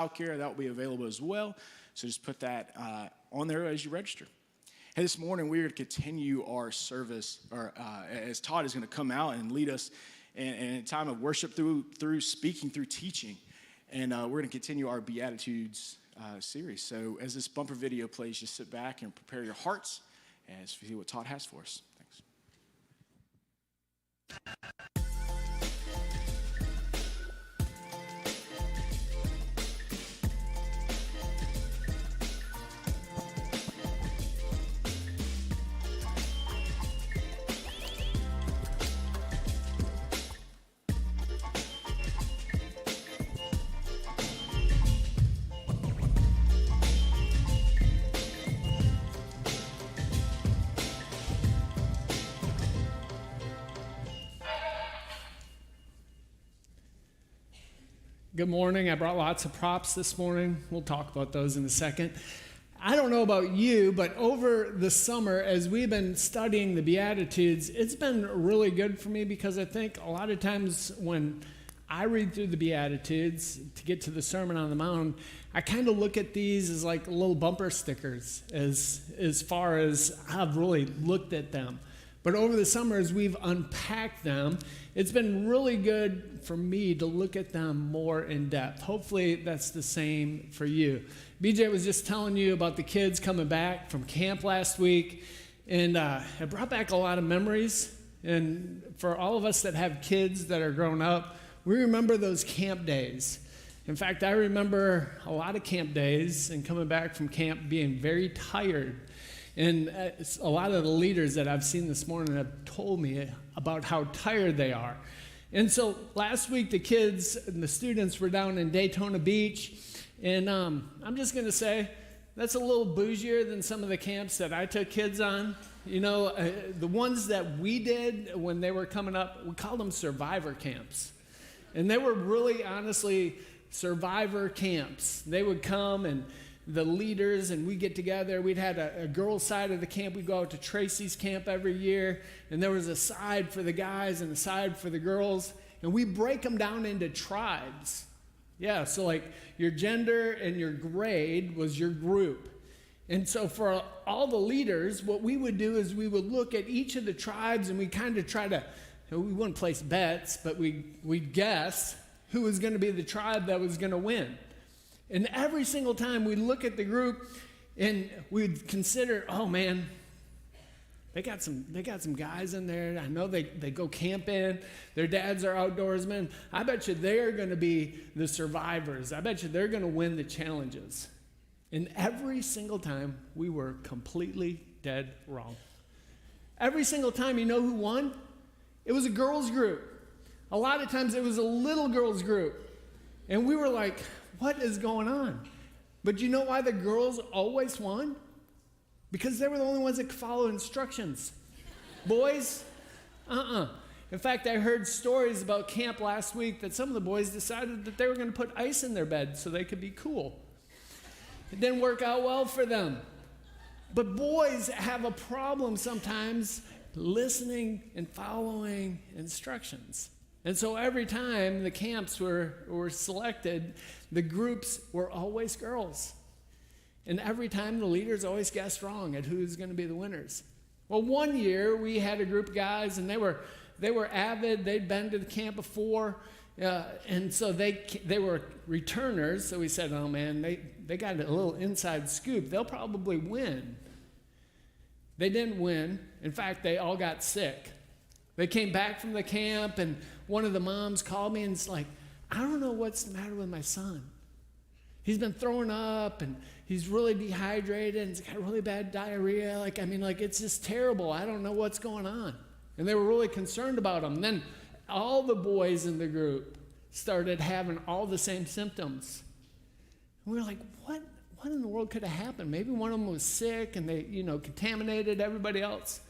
childcare, that will be available as well. So just put that on there as you register. Hey, this morning we're going to continue our service, as Todd is going to come out and lead us in a time of worship through speaking, through teaching. And we're going to continue our Beatitudes series. So as this bumper video plays, just sit back and prepare your hearts as we see what Todd has for us. Thanks. Good morning. I brought lots of props this morning. We'll talk about those in a second. I don't know about you, but over the summer, as we've been studying the Beatitudes, it's been really good for me because I think a lot of times when I read through the Beatitudes to get to the Sermon on the Mount, I kind of look at these as like little bumper stickers as far as I've really looked at them. But over the summer, as we've unpacked them, it's been really good for me to look at them more in depth. Hopefully, that's the same for you. BJ was just telling you about the kids coming back from camp last week, and it brought back a lot of memories. And for all of us that have kids that are grown up, we remember those camp days. In fact, I remember a lot of camp days and coming back from camp being very tired. And a lot of the leaders that I've seen this morning have told me about how tired they are. And so last week, the kids and the students were down in Daytona Beach. And I'm just going to say, that's a little bougier than some of the camps that I took kids on. You know, the ones that we did when they were coming up, we called them survivor camps. And they were really, honestly, survivor camps. They would come and the leaders and we get together. We'd had a girls' side of the camp. We'd go out to Tracy's camp every year, and there was a side for the guys and a side for the girls, and we break them down into tribes. Yeah, so like your gender and your grade was your group. And so for all the leaders, what we would do is we would look at each of the tribes and we kind of try to, we wouldn't place bets, but we'd guess who was going to be the tribe that was going to win. And every single time we look at the group and we'd consider, oh man, they got some guys in there. I know they go camping. Their dads are outdoorsmen. I bet you they're going to be the survivors. I bet you they're going to win the challenges. And every single time we were completely dead wrong. Every single time, you know who won? It was a girls group. A lot of times it was a little girls group. And we were like, what is going on? But you know why the girls always won? Because they were the only ones that could follow instructions. Boys, In fact, I heard stories about camp last week that some of the boys decided that they were going to put ice in their bed so they could be cool. It didn't work out well for them. But boys have a problem sometimes listening and following instructions. And so every time the camps were selected, the groups were always girls. And every time the leaders always guessed wrong at who's going to be the winners. Well, one year we had a group of guys, and they were avid. They'd been to the camp before, and so they were returners. So we said, oh man, they got a little inside scoop. They'll probably win. They didn't win. In fact, they all got sick. They came back from the camp, and one of the moms called me and it's like, I don't know what's the matter with my son. He's been throwing up, and he's really dehydrated, and he's got really bad diarrhea. It's just terrible. I don't know what's going on. And they were really concerned about him. And then all the boys in the group started having all the same symptoms. And we were like, what in the world could have happened? Maybe one of them was sick, and they, contaminated everybody else.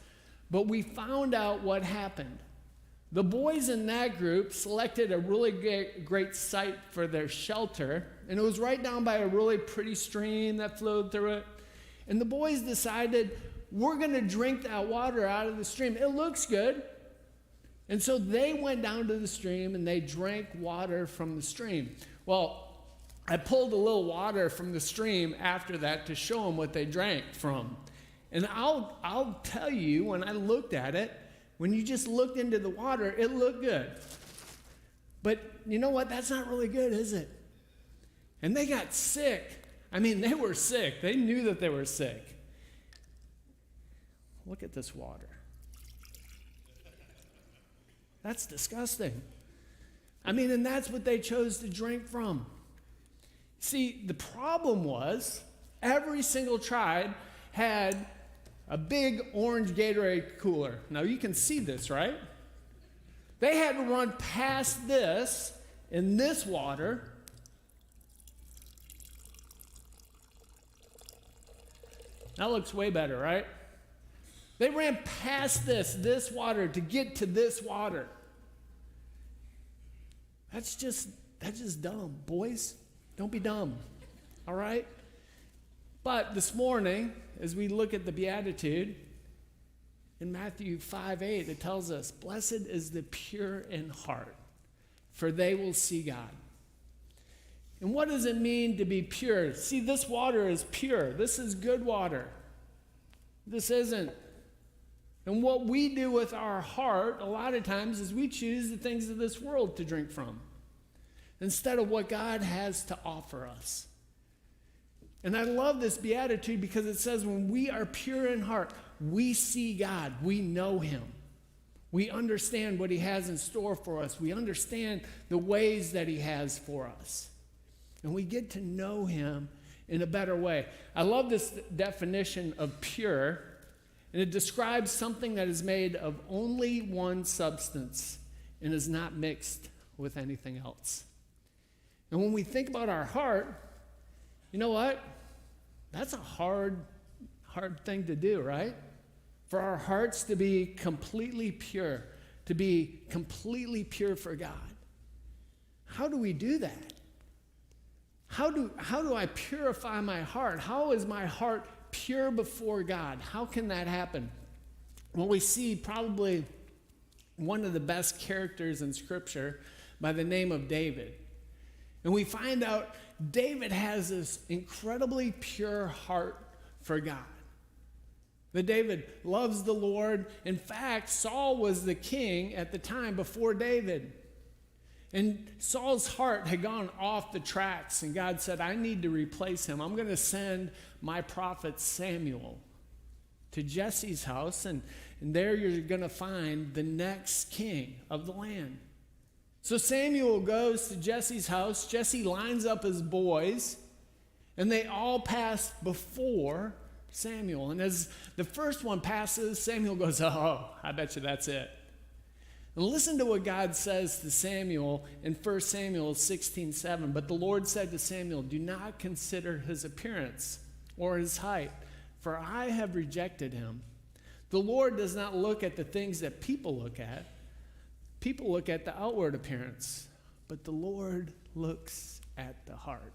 But we found out what happened. The boys in that group selected a really great site for their shelter, and it was right down by a really pretty stream that flowed through it. And the boys decided, we're going to drink that water out of the stream. It looks good. And so they went down to the stream, and they drank water from the stream. Well, I pulled a little water from the stream after that to show them what they drank from. And I'll tell you, when I looked at it, when you just looked into the water, it looked good. But you know what? That's not really good, is it? And they got sick. I mean, they were sick. They knew that they were sick. Look at this water. That's disgusting. I mean, and that's what they chose to drink from. See, the problem was every single tribe had a big orange Gatorade cooler. Now, you can see this, right? They had to run past this in this water. That looks way better, right? They ran past this water to get to this water. That's just dumb, boys. Don't be dumb, all right? But this morning, as we look at the Beatitude, in Matthew 5:8, it tells us, "Blessed is the pure in heart, for they will see God." And what does it mean to be pure? See, this water is pure. This is good water. This isn't. And what we do with our heart a lot of times is we choose the things of this world to drink from instead of what God has to offer us. And I love this beatitude because it says when we are pure in heart, we see God, we know him. We understand what he has in store for us. We understand the ways that he has for us. And we get to know him in a better way. I love this definition of pure. And it describes something that is made of only one substance and is not mixed with anything else. And when we think about our heart, you know what? That's a hard thing to do, right? For our hearts to be completely pure, to be completely pure for God. How do we do that? How do I purify my heart? How is my heart pure before God? How can that happen? Well, we see probably one of the best characters in Scripture by the name of David. And we find out David has this incredibly pure heart for God. That David loves the Lord. In fact, Saul was the king at the time before David. And Saul's heart had gone off the tracks, and God said, I need to replace him. I'm going to send my prophet Samuel to Jesse's house, and there you're going to find the next king of the land. So Samuel goes to Jesse's house. Jesse lines up his boys, and they all pass before Samuel. And as the first one passes, Samuel goes, oh, I bet you that's it. And listen to what God says to Samuel in 1 Samuel 16:7. But the Lord said to Samuel, do not consider his appearance or his height, for I have rejected him. The Lord does not look at the things that people look at. People look at the outward appearance, but the Lord looks at the heart.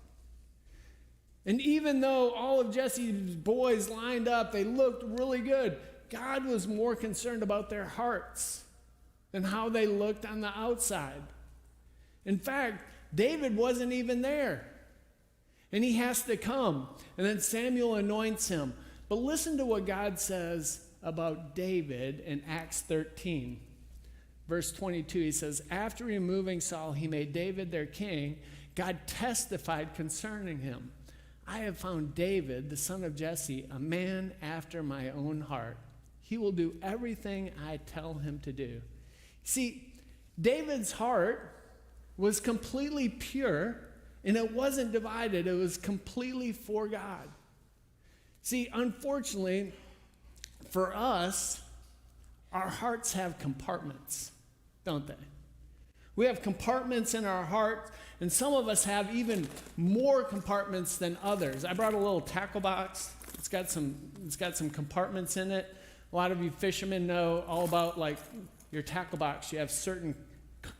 And even though all of Jesse's boys lined up, they looked really good, God was more concerned about their hearts than how they looked on the outside. In fact, David wasn't even there. And he has to come. And then Samuel anoints him. But listen to what God says about David in Acts 13. Verse 22, he says, after removing Saul, he made David their king. God testified concerning him. I have found David, the son of Jesse, a man after my own heart. He will do everything I tell him to do. See, David's heart was completely pure, and it wasn't divided. It was completely for God. See, unfortunately, for us, our hearts have compartments, don't they? We have compartments in our heart, and some of us have even more compartments than others. I brought a little tackle box. It's got some compartments in it. A lot of you fishermen know all about like your tackle box. You have certain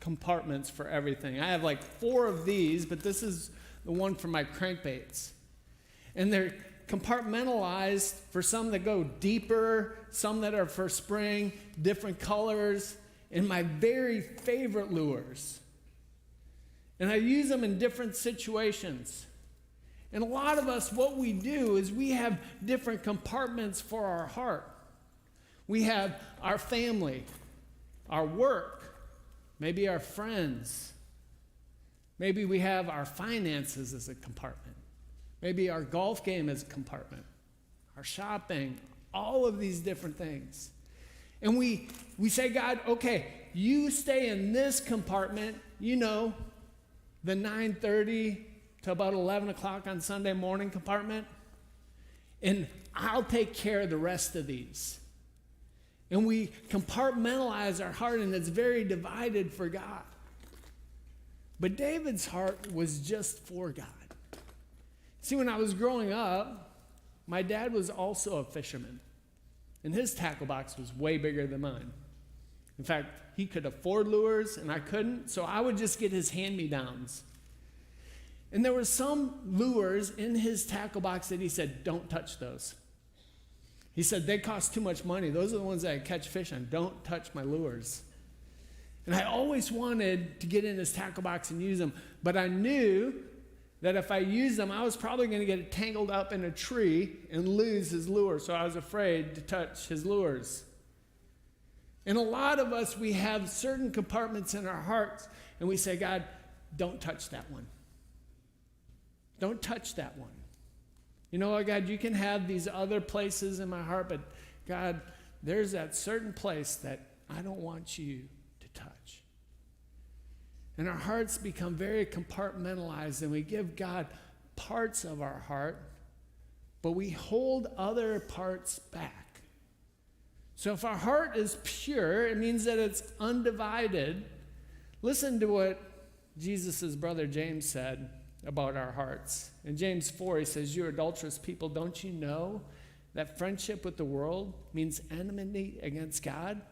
compartments for everything. I have like 4 of these, but this is the one for my crankbaits. And they're compartmentalized for some that go deeper, some that are for spring, different colors, and my very favorite lures. And I use them in different situations. And a lot of us, what we do is we have different compartments for our heart. We have our family, our work, maybe our friends. Maybe we have our finances as a compartment. Maybe our golf game as a compartment. Our shopping, all of these different things. And we say, God, okay, you stay in this compartment, the 9:30 to about 11 o'clock on Sunday morning compartment, and I'll take care of the rest of these. And we compartmentalize our heart, and it's very divided for God. But David's heart was just for God. See, when I was growing up, my dad was also a fisherman, and his tackle box was way bigger than mine. In fact, he could afford lures, and I couldn't, so I would just get his hand-me-downs. And there were some lures in his tackle box that he said, don't touch those. He said, they cost too much money. Those are the ones that I catch fish on. Don't touch my lures. And I always wanted to get in his tackle box and use them, but I knew that if I used them, I was probably going to get tangled up in a tree and lose his lure, so I was afraid to touch his lures. And a lot of us, we have certain compartments in our hearts, and we say, God, don't touch that one. Don't touch that one. You know what, God, you can have these other places in my heart, but God, there's that certain place that I don't want you to touch. And our hearts become very compartmentalized, and we give God parts of our heart, but we hold other parts back. So if our heart is pure, it means that it's undivided. Listen to what Jesus' brother James said about our hearts. In James 4, he says, you adulterous people, don't you know that friendship with the world means enmity against God?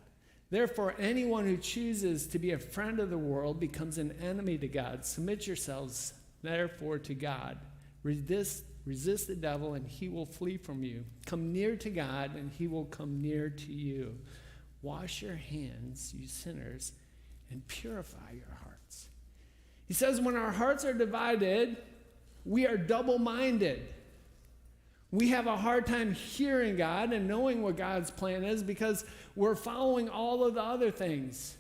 Therefore, anyone who chooses to be a friend of the world becomes an enemy to God. Submit yourselves, therefore, to God. Resist the devil, and he will flee from you. Come near to God, and he will come near to you. Wash your hands, you sinners, and purify your hearts. He says when our hearts are divided, we are double-minded. We have a hard time hearing God and knowing what God's plan is because we're following all of the other things.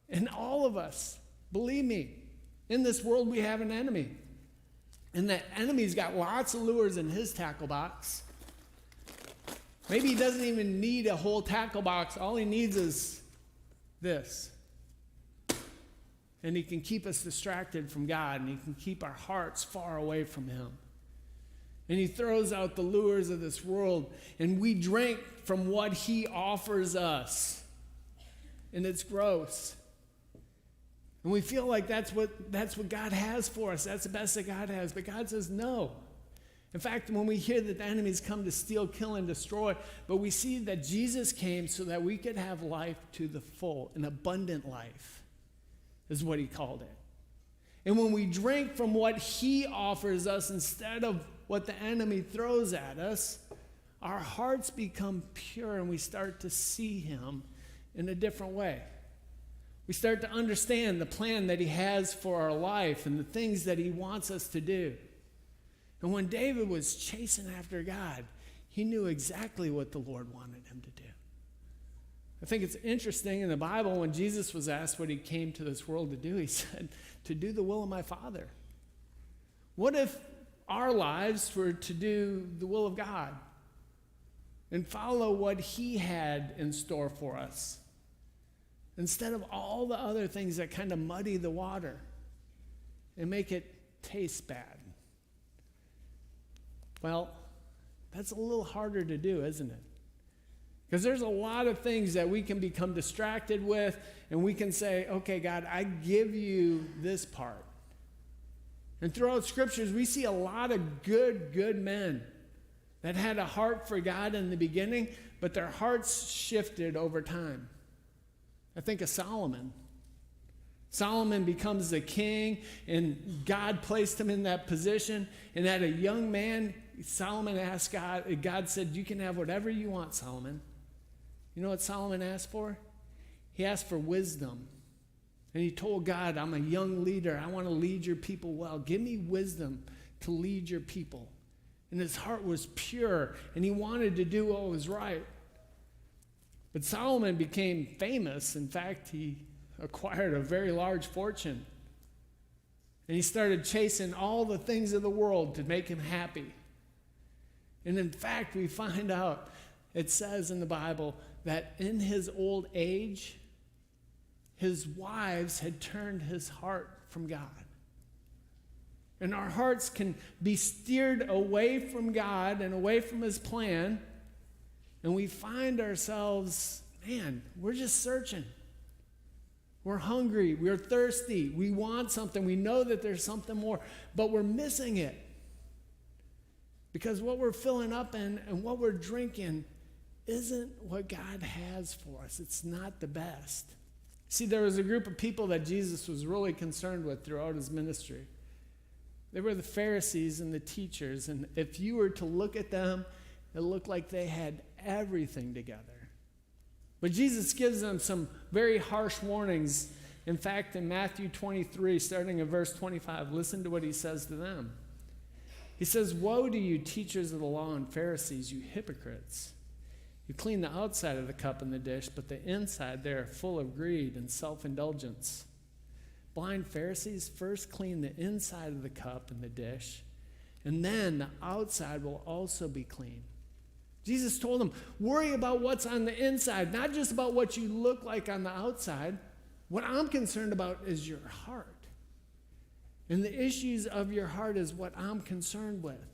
And all of us, believe me, in this world we have an enemy. And that enemy's got lots of lures in his tackle box. Maybe he doesn't even need a whole tackle box. All he needs is this. And he can keep us distracted from God, and he can keep our hearts far away from him. And he throws out the lures of this world, and we drink from what he offers us. And it's gross. And we feel like that's what God has for us. That's the best that God has. But God says no. In fact, when we hear that the enemies come to steal, kill, and destroy, but we see that Jesus came so that we could have life to the full, an abundant life, is what he called it. And when we drink from what he offers us instead of what the enemy throws at us, our hearts become pure and we start to see him in a different way. We start to understand the plan that he has for our life and the things that he wants us to do. And when David was chasing after God, he knew exactly what the Lord wanted him to do. I think it's interesting in the Bible when Jesus was asked what he came to this world to do, he said, to do the will of my Father. What if our lives were to do the will of God and follow what he had in store for us instead of all the other things that kind of muddy the water and make it taste bad? Well, that's a little harder to do, isn't it? Because there's a lot of things that we can become distracted with, and we can say, okay, God, I give you this part. And throughout scriptures, we see a lot of good men that had a heart for God in the beginning, but their hearts shifted over time. I think of Solomon. Solomon becomes the king, and God placed him in that position. And at a young man, Solomon asked God, God said, you can have whatever you want, Solomon. You know what Solomon asked for? He asked for wisdom. And he told God, I'm a young leader. I want to lead your people well. Give me wisdom to lead your people. And his heart was pure, and he wanted to do what was right. But Solomon became famous. In fact, he acquired a very large fortune. And he started chasing all the things of the world to make him happy. And in fact, we find out, it says in the Bible, that in his old age, his wives had turned his heart from God. And our hearts can be steered away from God and away from his plan. And we find ourselves, man, we're just searching. We're hungry. We're thirsty. We want something. We know that there's something more, but we're missing it. Because what we're filling up in and what we're drinking isn't what God has for us. It's not the best. See, there was a group of people that Jesus was really concerned with throughout his ministry. They were the Pharisees and the teachers, and if you were to look at them, it looked like they had everything together. But Jesus gives them some very harsh warnings. In fact, in Matthew 23, starting in verse 25, listen to what he says to them. He says, "Woe to you, teachers of the law and Pharisees, you hypocrites! You clean the outside of the cup and the dish, but the inside they are full of greed and self-indulgence. Blind Pharisees, first clean the inside of the cup and the dish, and then the outside will also be clean." Jesus told them, worry about what's on the inside, not just about what you look like on the outside. What I'm concerned about is your heart. And the issues of your heart is what I'm concerned with.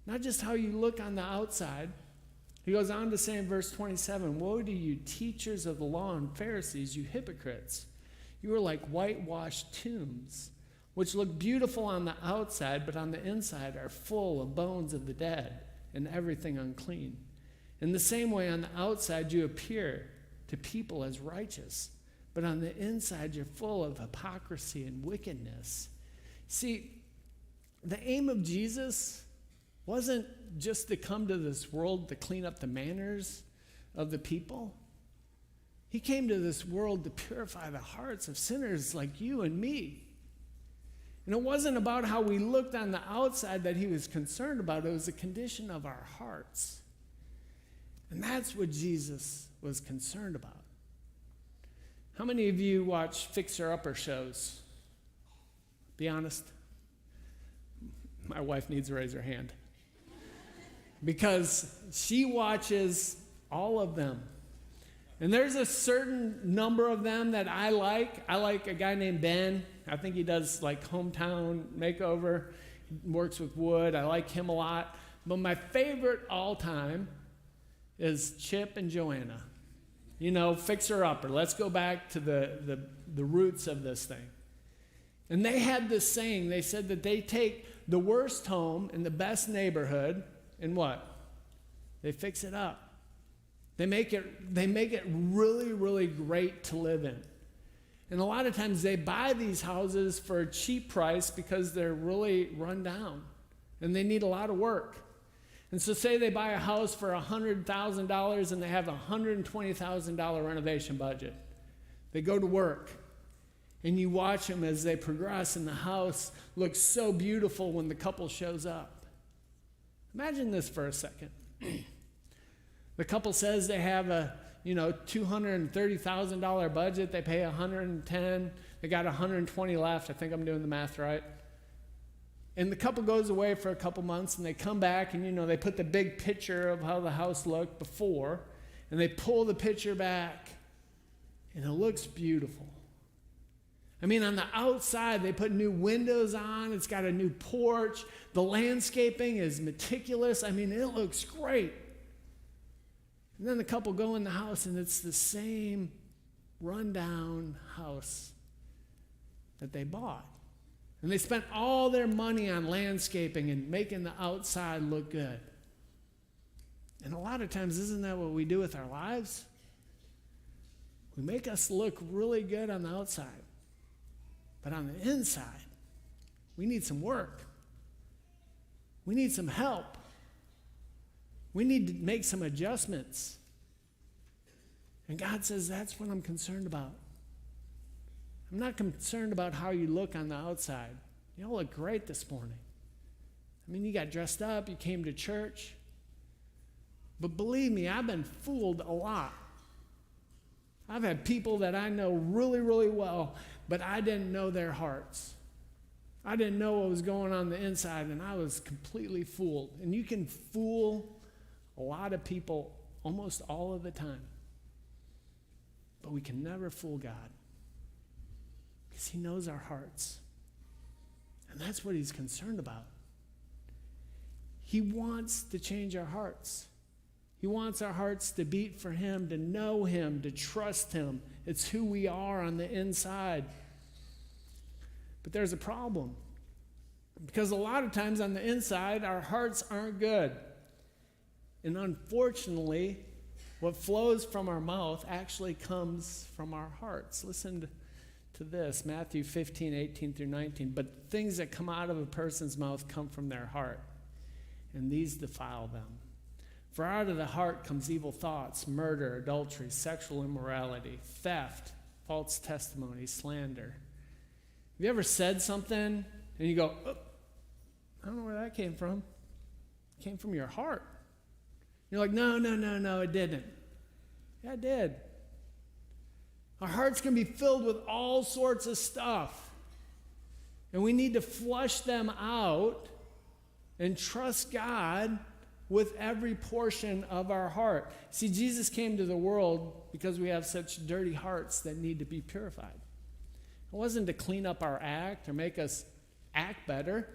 Not just how you look on the outside. He goes on to say in verse 27, "Woe to you, teachers of the law and Pharisees, you hypocrites! You are like whitewashed tombs, which look beautiful on the outside, but on the inside are full of bones of the dead and everything unclean. In the same way, on the outside you appear to people as righteous, but on the inside you're full of hypocrisy and wickedness." See, the aim of Jesus wasn't just to come to this world to clean up the manners of the people. He came to this world to purify the hearts of sinners like you and me. And it wasn't about how we looked on the outside that he was concerned about. It was the condition of our hearts. And that's what Jesus was concerned about. How many of you watch fixer-upper shows? Be honest. My wife needs to raise her hand. Because she watches all of them. And there's a certain number of them that I like. I like a guy named Ben. I think he does like hometown makeover. He works with wood. I like him a lot. But my favorite all time is Chip and Joanna. You know, fixer-upper. Let's go back to the roots of this thing. And they had this saying. They said that they take the worst home in the best neighborhood and what? They fix it up. They make it really, really great to live in. And a lot of times they buy these houses for a cheap price because they're really run down and they need a lot of work. And so say they buy a house for $100,000 and they have a $120,000 renovation budget. They go to work and you watch them as they progress and the house looks so beautiful when the couple shows up. Imagine this for a second. The couple says they have a $230,000 budget. They pay $110,000. They got $120,000 left. I think I'm doing the math right. And the couple goes away for a couple months, and they come back, and they put the big picture of how the house looked before, and they pull the picture back, and it looks beautiful. I mean, on the outside, they put new windows on. It's got a new porch. The landscaping is meticulous. I mean, it looks great. And then the couple go in the house, and it's the same rundown house that they bought. And they spent all their money on landscaping and making the outside look good. And a lot of times, isn't that what we do with our lives? We make us look really good on the outside. But on the inside, we need some work. We need some help. We need to make some adjustments. And God says, that's what I'm concerned about. I'm not concerned about how you look on the outside. You all look great this morning. I mean, you got dressed up, you came to church. But believe me, I've been fooled a lot. I've had people that I know really, really well, but I didn't know their hearts. I didn't know what was going on the inside, and I was completely fooled. And you can fool a lot of people almost all of the time. But we can never fool God, because he knows our hearts. And that's what he's concerned about. He wants to change our hearts. He wants our hearts to beat for him, to know him, to trust him. It's who we are on the inside. But there's a problem. Because a lot of times on the inside, our hearts aren't good. And unfortunately, what flows from our mouth actually comes from our hearts. Listen to this, Matthew 15:18-19. But things that come out of a person's mouth come from their heart, and these defile them. For out of the heart comes evil thoughts, murder, adultery, sexual immorality, theft, false testimony, slander. Have you ever said something and you go, oh, I don't know where that came from. It came from your heart. You're like, no, it didn't. Yeah, it did. Our hearts can be filled with all sorts of stuff. And we need to flush them out and trust God with every portion of our heart. See, Jesus came to the world because we have such dirty hearts that need to be purified. It wasn't to clean up our act or make us act better.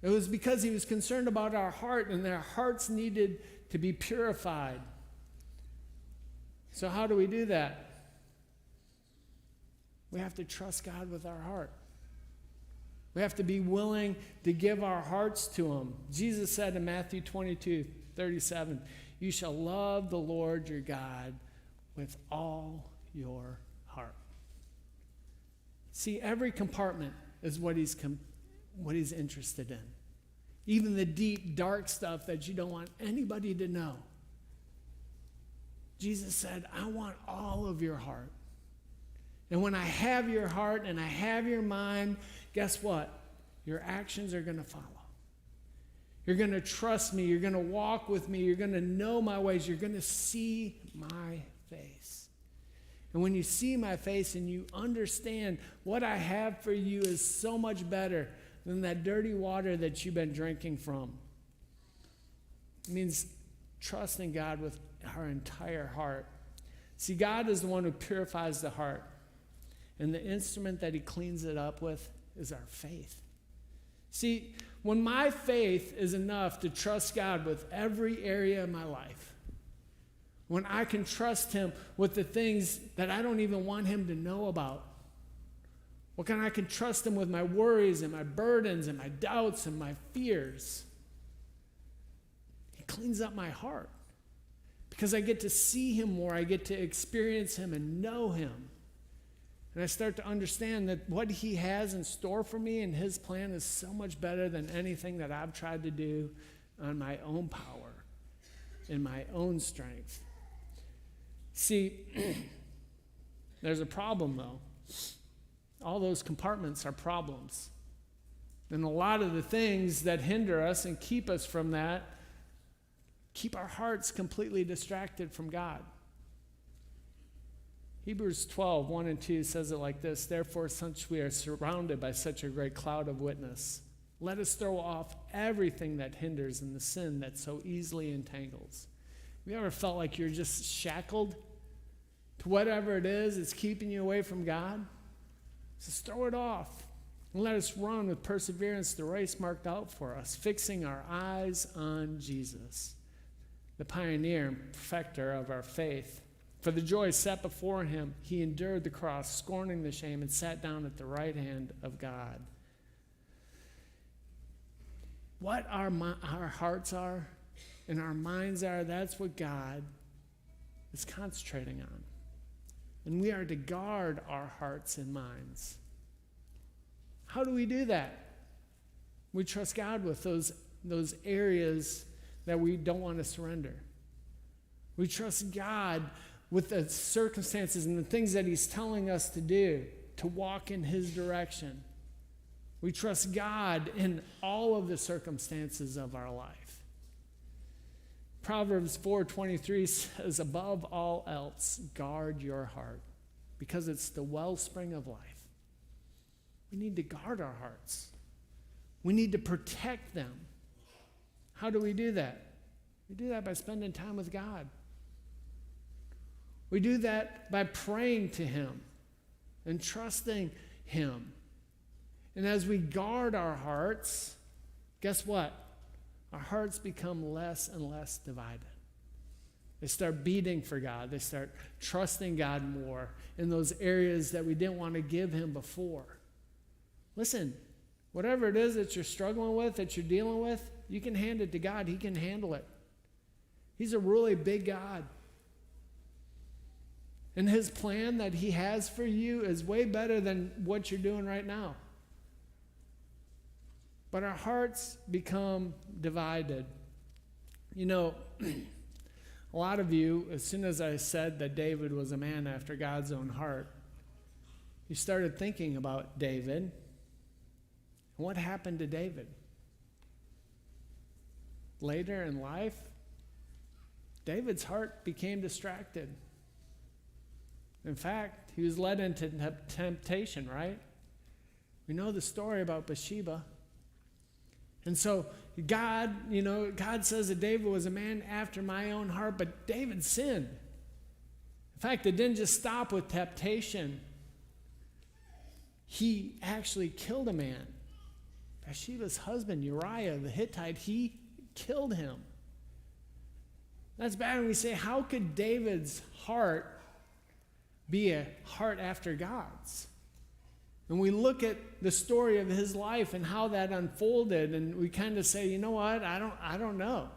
It was because he was concerned about our heart, and their hearts needed to be purified. So how do we do that? We have to trust God with our heart. We have to be willing to give our hearts to him. Jesus said in Matthew 22:37, you shall love the Lord your God with all your heart. See, every compartment is what he's interested in. Even the deep, dark stuff that you don't want anybody to know. Jesus said, I want all of your heart. And when I have your heart and I have your mind, guess what? Your actions are going to follow. You're going to trust me. You're going to walk with me. You're going to know my ways. You're going to see my face. And when you see my face and you understand what I have for you is so much better than that dirty water that you've been drinking from. It means trusting God with our entire heart. See, God is the one who purifies the heart. And the instrument that he cleans it up with is our faith. See, when my faith is enough to trust God with every area of my life, when I can trust him with the things that I don't even want him to know about, when I can trust him with my worries and my burdens and my doubts and my fears, he cleans up my heart. Because I get to see him more, I get to experience him and know him. And I start to understand that what he has in store for me and his plan is so much better than anything that I've tried to do on my own power, in my own strength. See, there's a problem though. All those compartments are problems. And a lot of the things that hinder us and keep us from that keep our hearts completely distracted from God. Hebrews 12:1-2 says it like this, therefore, since we are surrounded by such a great cloud of witness, let us throw off everything that hinders and the sin that so easily entangles. Have you ever felt like you're just shackled to whatever it is that's keeping you away from God? Just throw it off and let us run with perseverance the race marked out for us, fixing our eyes on Jesus, the pioneer and perfecter of our faith. For the joy set before him, he endured the cross, scorning the shame, and sat down at the right hand of God. What our hearts are and our minds are, that's what God is concentrating on. And we are to guard our hearts and minds. How do we do that? We trust God with those areas that we don't want to surrender. We trust God with the circumstances and the things that he's telling us to do. to walk in his direction. We trust God in all of the circumstances of our life. Proverbs 4:23 says, above all else, guard your heart, because it's the wellspring of life. We need to guard our hearts. We need to protect them. How do we do that? We do that by spending time with God. We do that by praying to him and trusting him. And as we guard our hearts, guess what? Our hearts become less and less divided. They start beating for God. They start trusting God more in those areas that we didn't want to give him before. Listen, whatever it is that you're struggling with, that you're dealing with, you can hand it to God. He can handle it. He's a really big God. And his plan that he has for you is way better than what you're doing right now. But our hearts become divided. You know, a lot of you, as soon as I said that David was a man after God's own heart, you started thinking about David. And what happened to David? Later in life, David's heart became distracted. In fact, he was led into temptation, right? We know the story about Bathsheba. And so God says that David was a man after my own heart, but David sinned. In fact, it didn't just stop with temptation. He actually killed a man. Bathsheba's husband, Uriah the Hittite, he killed him. That's bad when we say, how could David's heart be a heart after God's? And we look at the story of his life and how that unfolded, and we kind of say, you know what, I don't know.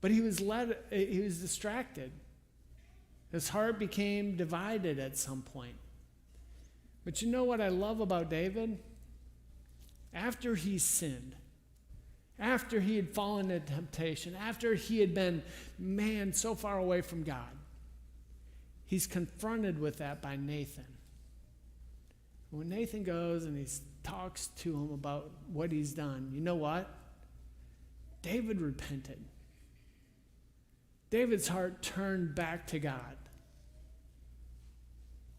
But he was distracted. His heart became divided at some point. But you know what I love about David? After he sinned, after he had fallen into temptation, after he had been, so far away from God, he's confronted with that by Nathan. When Nathan goes and he talks to him about what he's done, you know what? David repented. David's heart turned back to God.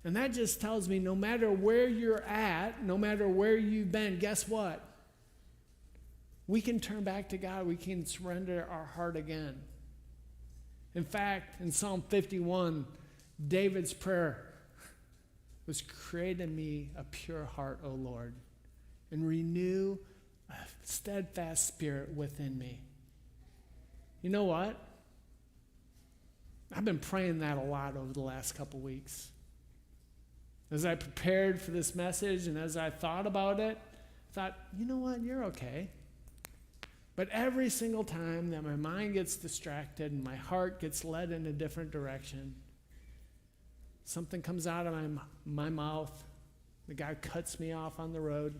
And that just tells me no matter where you're at, no matter where you've been, guess what? We can turn back to God. We can surrender our heart again. In fact, in Psalm 51, David's prayer was, create in me a pure heart, O Lord, and renew a steadfast spirit within me. You know what? I've been praying that a lot over the last couple weeks. As I prepared for this message and as I thought about it, I thought, you know what, you're okay. But every single time that my mind gets distracted and my heart gets led in a different direction, something comes out of my mouth, the guy cuts me off on the road.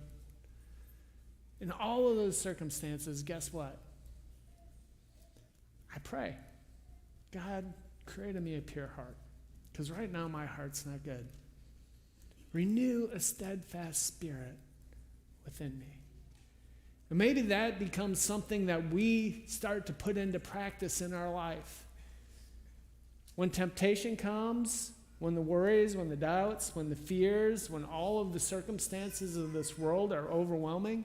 In all of those circumstances, guess what? I pray, God, create in me a pure heart, because right now my heart's not good. Renew a steadfast spirit within me. And maybe that becomes something that we start to put into practice in our life. When temptation comes, when the worries, when the doubts, when the fears, when all of the circumstances of this world are overwhelming,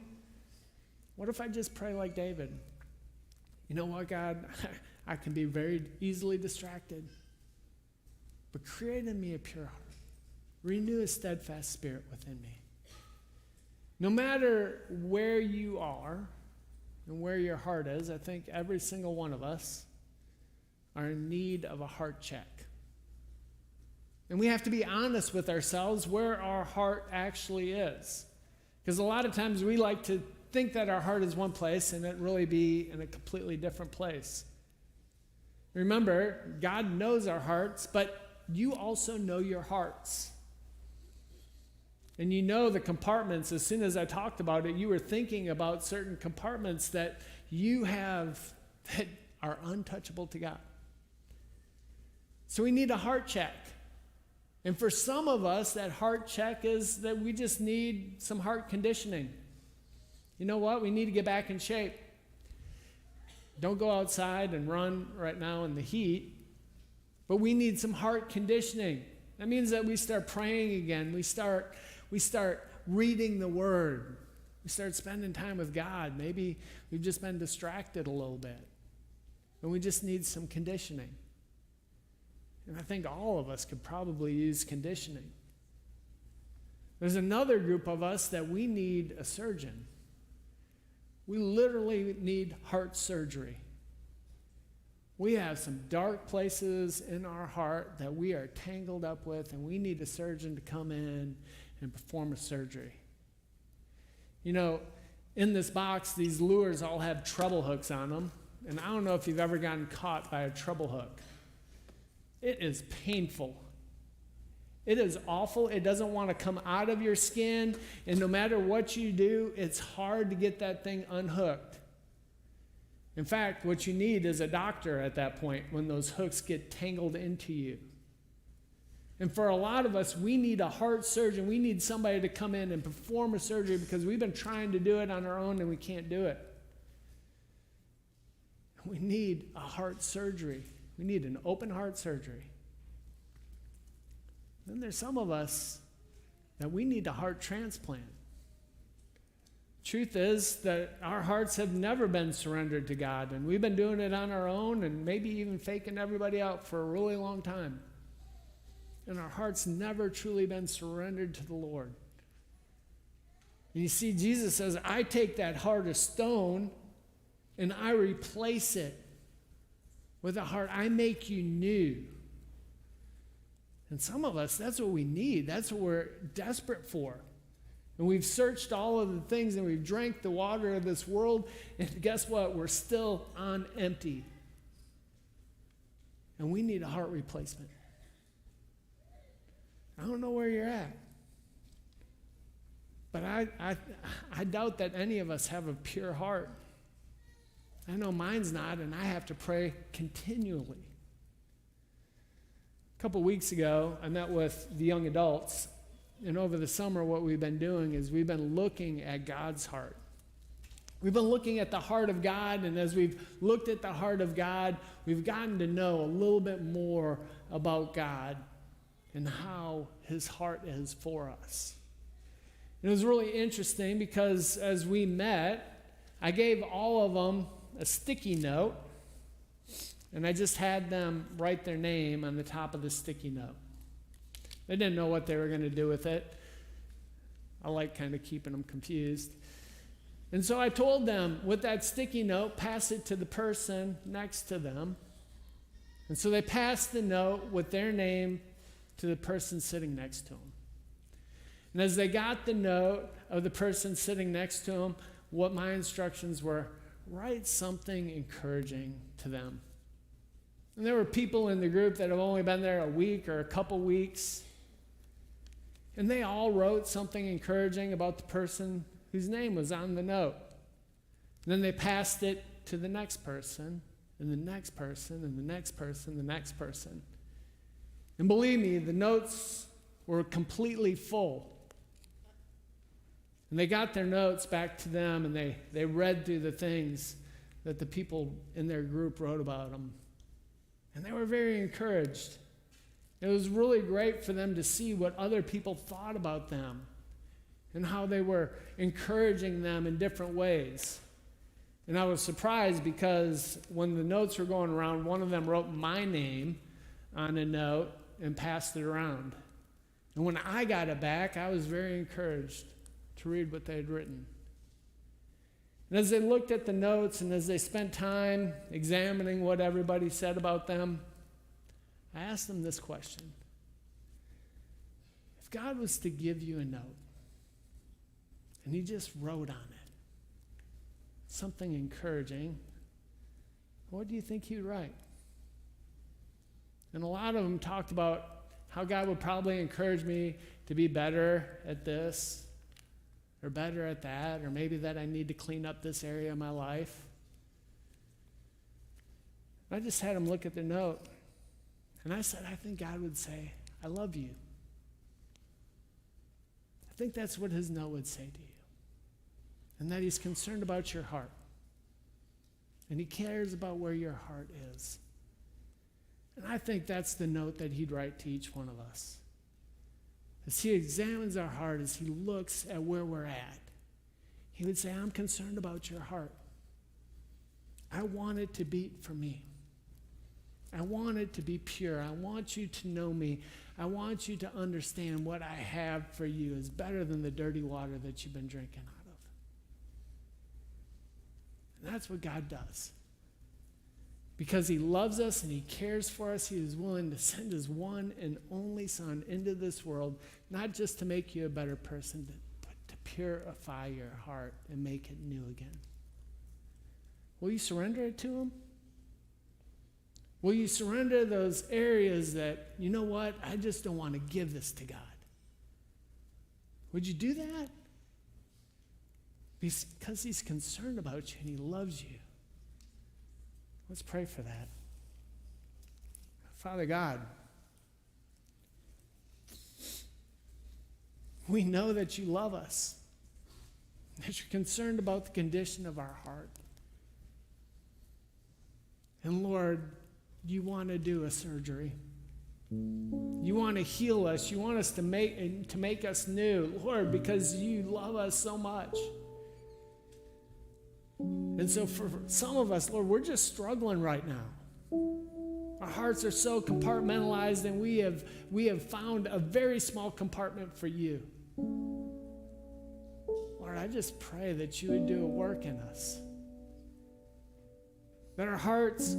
what if I just pray like David? You know what, God? I can be very easily distracted, but create in me a pure heart. Renew a steadfast spirit within me. No matter where you are and where your heart is, I think every single one of us are in need of a heart check. And we have to be honest with ourselves where our heart actually is. Because a lot of times we like to think that our heart is one place and it really be in a completely different place. Remember, God knows our hearts, but you also know your hearts. And you know the compartments. As soon as I talked about it, you were thinking about certain compartments that you have that are untouchable to God. So we need a heart check. And for some of us, that heart check is that we just need some heart conditioning. You know what? We need to get back in shape. Don't go outside and run right now in the heat, but we need some heart conditioning. That means that we start praying again. We start reading the Word. We start spending time with God. Maybe we've just been distracted a little bit, and we just need some conditioning. And I think all of us could probably use conditioning. There's another group of us that we need a surgeon. We literally need heart surgery. We have some dark places in our heart that we are tangled up with, and we need a surgeon to come in and perform a surgery. You know, in this box, these lures all have treble hooks on them, and I don't know if you've ever gotten caught by a treble hook. It is painful. It is awful. It doesn't want to come out of your skin, and no matter what you do, it's hard to get that thing unhooked. In fact, what you need is a doctor at that point when those hooks get tangled into you. And for a lot of us, we need a heart surgeon. We need somebody to come in and perform a surgery because we've been trying to do it on our own and we can't do it. We need a heart surgery. We need an open heart surgery. Then there's some of us that we need a heart transplant. Truth is that our hearts have never been surrendered to God, and we've been doing it on our own and maybe even faking everybody out for a really long time. And our hearts never truly been surrendered to the Lord. And you see, Jesus says, I take that heart of stone and I replace it with a heart. I make you new. And some of us, that's what we need. That's what we're desperate for. And we've searched all of the things and we've drank the water of this world. And guess what? We're still on empty. And we need a heart replacement. I don't know where you're at. But I doubt that any of us have a pure heart. I know mine's not, and I have to pray continually. A couple weeks ago, I met with the young adults, and over the summer what we've been doing is we've been looking at God's heart. We've been looking at the heart of God, and as we've looked at the heart of God, we've gotten to know a little bit more about God and how his heart is for us. It was really interesting because as we met, I gave all of them a sticky note, and I just had them write their name on the top of the sticky note. They didn't know what they were going to do with it. I like kind of keeping them confused. And so I told them, with that sticky note, pass it to the person next to them. And so they passed the note with their name to the person sitting next to them. And as they got the note of the person sitting next to them, what my instructions were, write something encouraging to them. And there were people in the group that have only been there a week or a couple weeks. And they all wrote something encouraging about the person whose name was on the note. And then they passed it to the next person, and the next person, and the next person, the next person. And believe me, the notes were completely full. And they got their notes back to them, and they read through the things that the people in their group wrote about them. And they were very encouraged. It was really great for them to see what other people thought about them and how they were encouraging them in different ways. And I was surprised because when the notes were going around, one of them wrote my name on a note and passed it around. And when I got it back, I was very encouraged to read what they had written. And as they looked at the notes and as they spent time examining what everybody said about them, I asked them this question. If God was to give you a note and he just wrote on it something encouraging, what do you think he would write? And a lot of them talked about how God would probably encourage me to be better at this or better at that, or maybe that I need to clean up this area of my life. I just had them look at the note, and I said, I think God would say, I love you. think that's what his note would say to you. And that he's concerned about your heart. And he cares about where your heart is. And I think that's the note that he'd write to each one of us. As he examines our heart, as he looks at where we're at, he would say, I'm concerned about your heart. I want it to beat for me. I want it to be pure. I want you to know me. I want you to understand what I have for you is better than the dirty water that you've been drinking out of. And that's what God does. Because he loves us and he cares for us, he is willing to send his one and only Son into this world, not just to make you a better person, but to purify your heart and make it new again. Will you surrender it to him? Will you surrender those areas that, you know what, I just don't want to give this to God? Would you do that? Because he's concerned about you and he loves you. Let's pray for that. Father God, we know that you love us, that you're concerned about the condition of our heart. And Lord, you want to do a surgery. You want to heal us. You want us to make us new, Lord, because you love us so much. And so for some of us, Lord, we're just struggling right now. Our hearts are so compartmentalized, and we have found a very small compartment for you. Lord, I just pray that you would do a work in us. That our hearts